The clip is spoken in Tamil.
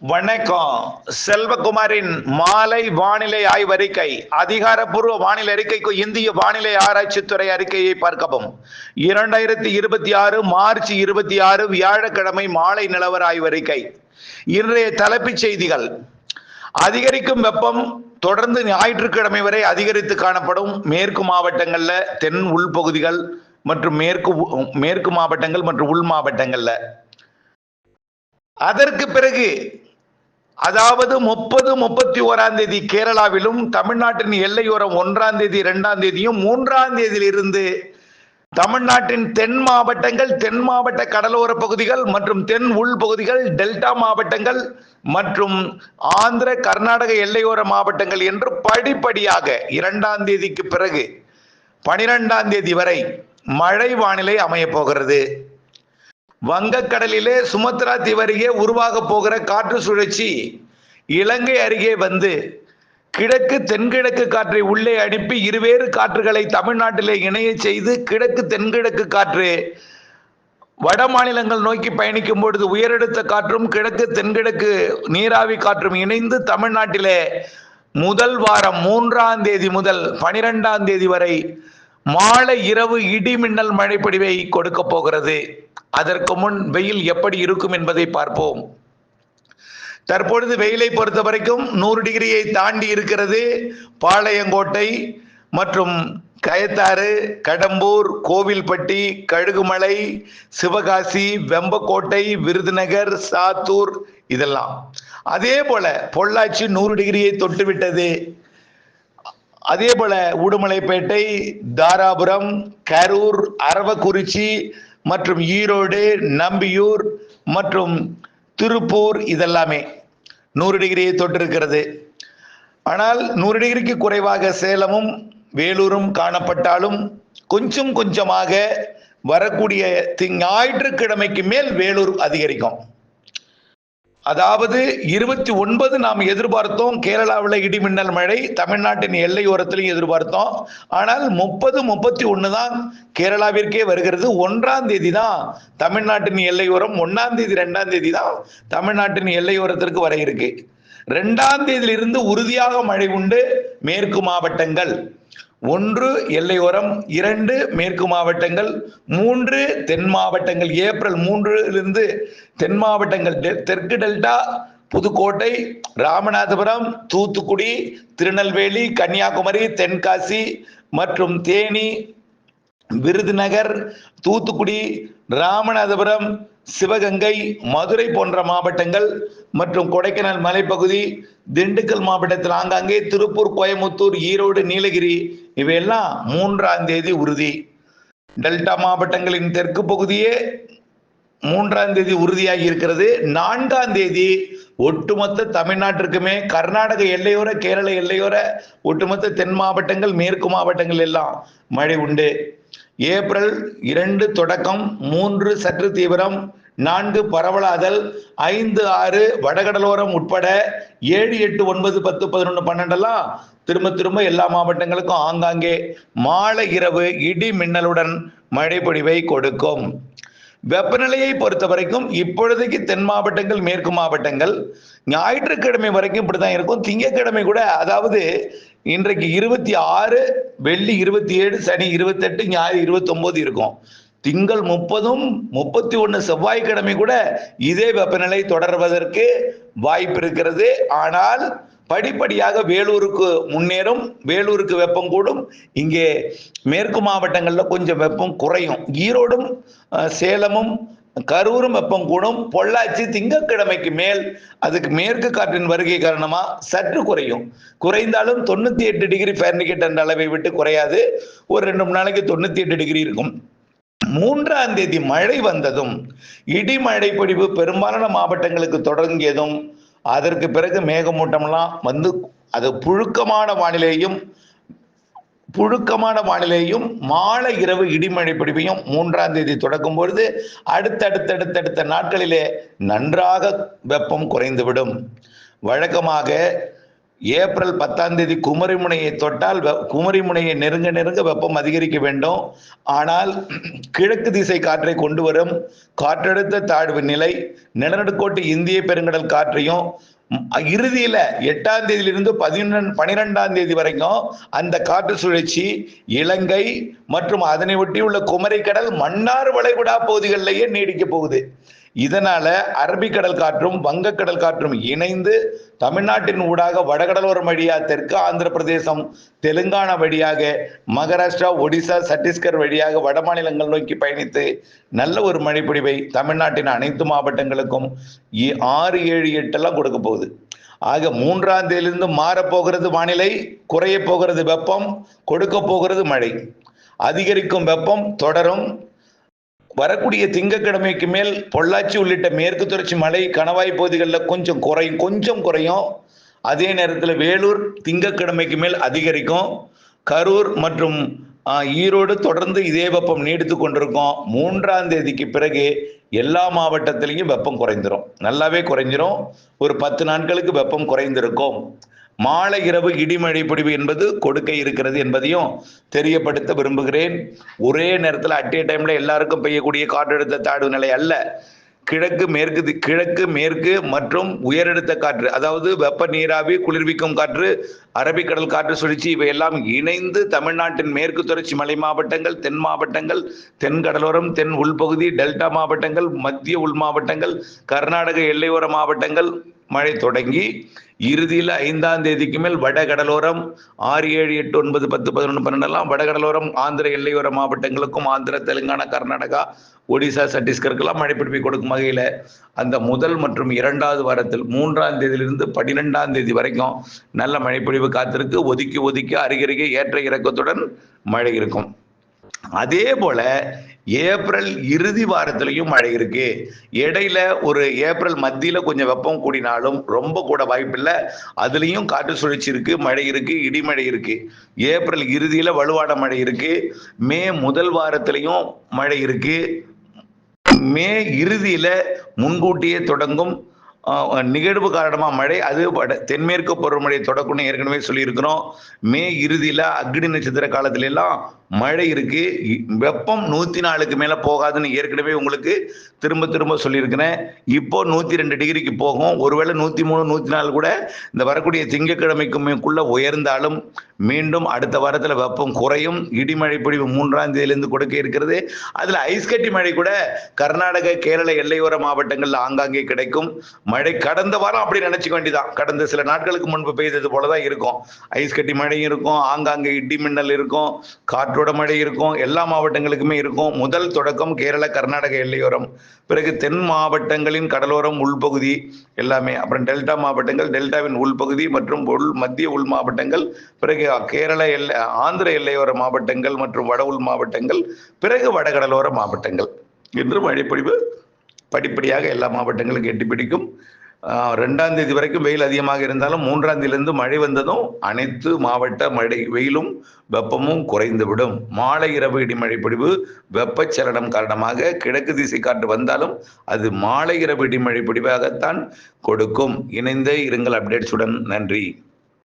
வணக்கம். செல்வகுமாரின் மாலை வானிலை ஆய்வறிக்கை. அதிகாரப்பூர்வ வானிலை அறிக்கைக்கு இந்திய வானிலை ஆராய்ச்சித்துறை அறிக்கையை பார்க்கவும். 2026 மார்ச் 26 வியாழக்கிழமை மாலை நிலவர ஆய்வறிக்கை. இன்றைய தலைப்புச் செய்திகள். அதிகரிக்கும் வெப்பம் தொடர்ந்து ஞாயிற்றுக்கிழமை வரை அதிகரித்து காணப்படும். மேற்கு மாவட்டங்கள்ல, தென் உள்பகுதிகள் மற்றும் மேற்கு மாவட்டங்கள் மற்றும் உள் மாவட்டங்கள்ல. அதற்கு பிறகு அதாவது 30, 31ஆம் தேதி கேரளாவிலும், தமிழ்நாட்டின் எல்லையோரம் 1ஆம் தேதி 2ஆம் தேதியும் 3ஆம் தேதியிலிருந்து தமிழ்நாட்டின் தென் மாவட்டங்கள், தென் மாவட்ட கடலோர பகுதிகள் மற்றும் தென் உள் பகுதிகள், டெல்டா மாவட்டங்கள் மற்றும் ஆந்திர கர்நாடக எல்லையோர மாவட்டங்கள் என்று படிப்படியாக 2ஆம் தேதிக்கு பிறகு 12ஆம் தேதி வரை மழை வானிலை அமைய போகிறது. வங்கக்கடலிலே சுமத்ரா தீவு அருகே உருவாக போகிற காற்று சுழற்சி இலங்கை அருகே வந்து கிழக்கு தென்கிழக்கு காற்றை உள்ளே அனுப்பி இருவேறு காற்றுகளை தமிழ்நாட்டிலே இணைய செய்து கிழக்கு தென்கிழக்கு காற்று வட மாநிலங்கள் நோக்கி பயணிக்கும் பொழுது உயரழுத்த காற்றும் கிழக்கு தென்கிழக்கு நீராவி காற்றும் இணைந்து தமிழ்நாட்டிலே முதல் வாரம் 3ஆம் தேதி முதல் 12ஆம் தேதி வரை மாலை இரவு இடி மின்னல் மழை பொழிவை கொடுக்க போகிறது. அதற்கு முன் வெயில் எப்படி இருக்கும் என்பதை பார்ப்போம். தற்பொழுது வெயிலை பொறுத்த வரைக்கும் 100 டிகிரியை தாண்டி இருக்கிறது. பாளையங்கோட்டை மற்றும் கயத்தாறு, கடம்பூர், கோவில்பட்டி, கழுகுமலை, சிவகாசி, வெம்பக்கோட்டை, விருதுநகர், சாத்தூர் இதெல்லாம். அதே போல பொள்ளாச்சி 100 டிகிரியை தொட்டுவிட்டது. அதே போல உடுமலைப்பேட்டை, தாராபுரம், கரூர், அரவக்குறிச்சி மற்றும் ஈரோடு, நம்பியூர் மற்றும் திருப்பூர் இதெல்லாமே 100 டிகிரியை தொட்டிருக்கிறது. ஆனால் 100 டிகிரிக்கு குறைவாக சேலமும் வேலூரும் காணப்பட்டாலும் கொஞ்சம் கொஞ்சமாக வரக்கூடிய ஞாயிற்றுக்கிழமைக்கு மேல் வேலூர் அதிகரிக்கும். அதாவது 29 நாம் எதிர்பார்த்தோம் கேரளாவில் இடி மின்னல் மழை, தமிழ்நாட்டின் எல்லையோரத்திலும் எதிர்பார்த்தோம். ஆனால் 30, 31 தான் கேரளாவிற்கே வருகிறது. 1ஆம் தேதி தான் தமிழ்நாட்டின் எல்லையோரம், 1ஆம் தேதி 2ஆம் தேதி தான் தமிழ்நாட்டின் எல்லையோரத்திற்கு வர இருக்கு. 2ஆம் தேதியிலிருந்து உறுதியாக மழை உண்டு. மேற்கு மாவட்டங்கள் 1 எல்லையோரம், 2 மேற்கு மாவட்டங்கள், 3 தென் மாவட்டங்கள். ஏப்ரல் 3லிருந்து தென் மாவட்டங்கள் தெற்கு டெல்டா, புதுக்கோட்டை, ராமநாதபுரம், தூத்துக்குடி, திருநெல்வேலி, கன்னியாகுமரி, தென்காசி மற்றும் தேனி, விருதுநகர், தூத்துக்குடி, ராமநாதபுரம், சிவகங்கை, மதுரை போன்ற மாவட்டங்கள் மற்றும் கொடைக்கானல் மலைப்பகுதி, திண்டுக்கல் மாவட்டத்தில் ஆங்காங்கே, திருப்பூர், கோயமுத்தூர், ஈரோடு, நீலகிரி இவையெல்லாம் 3ஆம் தேதி உறுதி. டெல்டா மாவட்டங்களின் தெற்கு பகுதியே 3ஆம் தேதி உறுதியாகி இருக்கிறது. 4ஆம் தேதி ஒட்டுமொத்த தமிழ்நாட்டிற்குமே, கர்நாடக எல்லையோர, கேரள எல்லையோர ஒட்டுமொத்த தென் மாவட்டங்கள், மேற்கு மாவட்டங்கள் எல்லாம் மழை உண்டு. ஏப்ரல் 2 தொடக்கம், 3 சற்று தீவிரம், 4 பரவலாதல், 5, 6 வடகடலோரம் உட்பட 7, 8, 9, 10, 11, 12 திரும்ப திரும்ப எல்லா மாவட்டங்களுக்கும் ஆங்காங்கே மாலை இரவு இடி மின்னலுடன் மழை பொழிவை கொடுக்கும். வெப்பநிலையை பொறுத்த வரைக்கும் இப்பொழுதைக்கு தென் மாவட்டங்கள், மேற்கு மாவட்டங்கள் ஞாயிற்றுக்கிழமை வரைக்கும் இப்படிதான் இருக்கும். திங்கட்கிழமை கூட, அதாவது இன்றைக்கு 26, வெள்ளி 27, சனி 28, ஞாயிறு 29 இருக்கும். திங்கள் 30, 31 செவ்வாய்க்கிழமை கூட இதே வெப்பநிலை தொடர்வதற்கு வாய்ப்பு இருக்கிறது. ஆனால் படிப்படியாக வேலூருக்கு முன்னேறும். வேலூருக்கு வெப்பம் கூடும். இங்கே மேற்கு மாவட்டங்களில் கொஞ்சம் வெப்பம் குறையும். ஈரோடும், சேலமும், கரூரும் வெப்பம் கூடும். பொள்ளாச்சி திங்கட்கிழமைக்கு மேல் அதுக்கு மேற்கு காற்றின் வருகை காரணமா சற்று குறையும். குறைந்தாலும் 98 டிகிரி ஃபாரன்ஹீட் என்ற அளவை விட்டு குறையாது. ஒரு 2-3 நாளைக்கு 98 டிகிரி இருக்கும். 3ஆம் தேதி மழை வந்ததும் இடி மழை பொழிவு பெரும்பாலான மாவட்டங்களுக்கு தொடங்கியதும் அதற்கு பிறகு மேகமூட்டம்லாம் வந்து அது புழுக்கமான வானிலையும் மாலை இரவு இடிமழை பொழிவையும் 3ஆம் தேதி தொடக்கும் பொழுது அடுத்தடுத்த நாட்களிலே நன்றாக வெப்பம் குறைந்துவிடும். வழக்கமாக ஏப்ரல் 10ஆம் தேதி குமரிமுனையை தொட்டால் குமரிமுனையை நெருங்க நெருங்க வெப்பம் அதிகரிக்க வேண்டும். ஆனால் கிழக்கு திசை காற்றை கொண்டு வரும் காற்றழுத்த தாழ்வு நிலை நிலநடுக்கோட்டு இந்திய பெருங்கடல் காற்றையும் இறுதியில 8ஆம் தேதியிலிருந்து 12ஆம் தேதி வரைக்கும் அந்த காற்று சுழற்சி இலங்கை மற்றும் அதனை ஒட்டியுள்ள குமரிக்கடல் மன்னார் வளைகுடா பகுதிகளிலேயே நீடிக்க போகுது. இதனால அரபிக்கடல் காற்றும் வங்கக்கடல் காற்றும் இணைந்து தமிழ்நாட்டின் ஊடாக வடகடலோரம் வழியாக தெற்கு ஆந்திர பிரதேசம் தெலுங்கானா வழியாக மகாராஷ்டிரா ஒடிசா சத்தீஸ்கர் வழியாக வட மாநிலங்கள் நோக்கி பயணித்து நல்ல ஒரு மழைப்பொழிவை தமிழ்நாட்டின் அனைத்து மாவட்டங்களுக்கும் 6, 7, 8 எல்லாம் கொடுக்க போகுது. ஆக 3ஆம் தேதியிலிருந்து மாறப்போகிறது வானிலை, குறைய போகிறது வெப்பம், கொடுக்க போகிறது மழை. அதிகரிக்கும் வெப்பம் தொடரும். வரக்கூடிய திங்கட்கிழமைக்கு மேல் பொள்ளாச்சி உள்ளிட்ட மேற்கு தொடர்ச்சி மலை கணவாய் பகுதிகளில் கொஞ்சம் குறையும். அதே நேரத்தில் வேலூர் திங்கட்கிழமைக்கு மேல் அதிகரிக்கும். கரூர் மற்றும் ஈரோடு தொடர்ந்து இதே வெப்பம் நீடித்து கொண்டிருக்கும். 3ஆம் தேதிக்கு பிறகு எல்லா மாவட்டத்திலையும் வெப்பம் குறைந்துரும், நல்லாவே குறைஞ்சிரும். ஒரு 10 நாட்களுக்கு வெப்பம் குறைந்திருக்கும். மாலை இரவு இடிமழை பொழிவு என்பது கொடுக்க இருக்கிறது என்பதையும் தெரியப்படுத்த விரும்புகிறேன். ஒரே நேரத்தில் அட் ஏ டைம்ல எல்லாருக்கும் பெய்யக்கூடிய காற்றழுத்த தாழ்வு நிலை அல்ல. கிழக்கு மேற்கு மற்றும் உயரழுத்த காற்று, அதாவது வெப்ப நீராவி குளிர்விக்கும் காற்று அரபிக்கடல் காற்று சுழற்சி இவையெல்லாம் இணைந்து தமிழ்நாட்டின் மேற்கு தொடர்ச்சி மலை மாவட்டங்கள், தென் மாவட்டங்கள், தென் கடலோரம், தென் உள்பகுதி, டெல்டா மாவட்டங்கள், மத்திய உள் மாவட்டங்கள், கர்நாடக எல்லையோர மாவட்டங்கள் மழை தொடங்கி இறுதியில் 5ஆம் தேதிக்கு மேல் வட கடலோரம் 6, 7, 8, 9, 10, 11, 12 எல்லாம் வடகடலோரம் ஆந்திர எல்லையோர மாவட்டங்களுக்கும் ஆந்திர தெலுங்கானா கர்நாடகா ஒடிசா சத்தீஸ்கருக்கெல்லாம் மழை பிடிப்பை கொடுக்கும் வகையில் அந்த முதல் மற்றும் 2வது வாரத்தில் 3ஆம் தேதியிலிருந்து 12ஆம் தேதி வரைக்கும் நல்ல மழைப்பொழிவு காத்திருக்கு. ஒதுக்கி அருகருகே ஏற்ற இறக்கத்துடன் மழை இருக்கும். அதே போல ஏப்ரல் இறுதி வாரத்திலையும் மழை இருக்கு. இடையில ஒரு ஏப்ரல் மத்தியில கொஞ்சம் வெப்பம் கூடினாலும் ரொம்ப கூட வாய்ப்பில்லை. அதுலேயும் காற்று சுழற்சி இருக்கு, மழை இருக்கு, இடிமழை இருக்கு. ஏப்ரல் இறுதியில வலுவான மழை இருக்கு. மே முதல் வாரத்திலையும் மழை இருக்கு. மே இறுதியில முன்கூட்டியே தொடங்கும் நிகழ்வு காரணமா மழை, அது தென்மேற்கு பருவமழை தொடக்கம்னு ஏற்கனவே சொல்லியிருக்கிறோம். மே இறுதியில அக்னி நட்சத்திர காலத்துல எல்லாம் மழை இருக்கு. வெப்பம் 104க்கு மேல போகாதுன்னு ஏற்கனவே உங்களுக்கு திரும்ப சொல்லியிருக்கிறேன். இப்போ 102 டிகிரிக்கு போகும். ஒருவேளை 103, 104 கூட இந்த வரக்கூடிய திங்கட்கிழமைக்குள்ள உயர்ந்தாலும் மீண்டும் அடுத்த வாரத்துல வெப்பம் குறையும். இடிமழை பொழிவு 3ஆம் தேதியிலிருந்து கொடுக்க இருக்கிறது. அதுல ஐஸ் கட்டி மழை கூட கர்நாடக கேரள எல்லையோர மாவட்டங்கள்ல ஆங்காங்கே கிடைக்கும். மழை கடந்த வாரம் அப்படி நினைச்சுக்க வேண்டியதான். கடந்த சில நாட்களுக்கு முன்பு பெய்தது போலதான் இருக்கும். ஐஸ் கட்டி மழையும் இருக்கும், ஆங்காங்கே இடி மின்னல் இருக்கும், காற்றோட மழை இருக்கும், எல்லா மாவட்டங்களுக்குமே இருக்கும். முதல் தொடக்கம் கேரள கர்நாடக எல்லையோரம், பிறகு தென் மாவட்டங்களின் கடலோரம் உள்பகுதி எல்லாமே, அப்புறம் டெல்டா மாவட்டங்கள், டெல்டாவின் உள்பகுதி மற்றும் மத்திய உள் மாவட்டங்கள், பிறகு கேரள ஆந்திர எல்லையோர மாவட்டங்கள் மற்றும் வட உள் மாவட்டங்கள், பிறகு வடகடலோர மாவட்டங்கள் என்று மழைப்பொழிவு படிப்படியாக எல்லா மாவட்டங்களுக்கும் எட்டி பிடிக்கும். 2ஆம் தேதி வரைக்கும் வெயில் அதிகமாக இருந்தாலும் 3ஆம் தேதியிலிருந்து மழை வந்ததும் அனைத்து மாவட்ட மழை வெயிலும் வெப்பமும் குறைந்துவிடும். மாலை இரவு இடிமழை பொழிவு வெப்பச்சலனம் காரணமாக கிழக்கு திசை காற்று வந்தாலும் அது மாலை இரவு இடிமழை பொழிவாகத்தான் கொடுக்கும். இணைந்தே இருங்கள் அப்டேட்ஸுடன். நன்றி.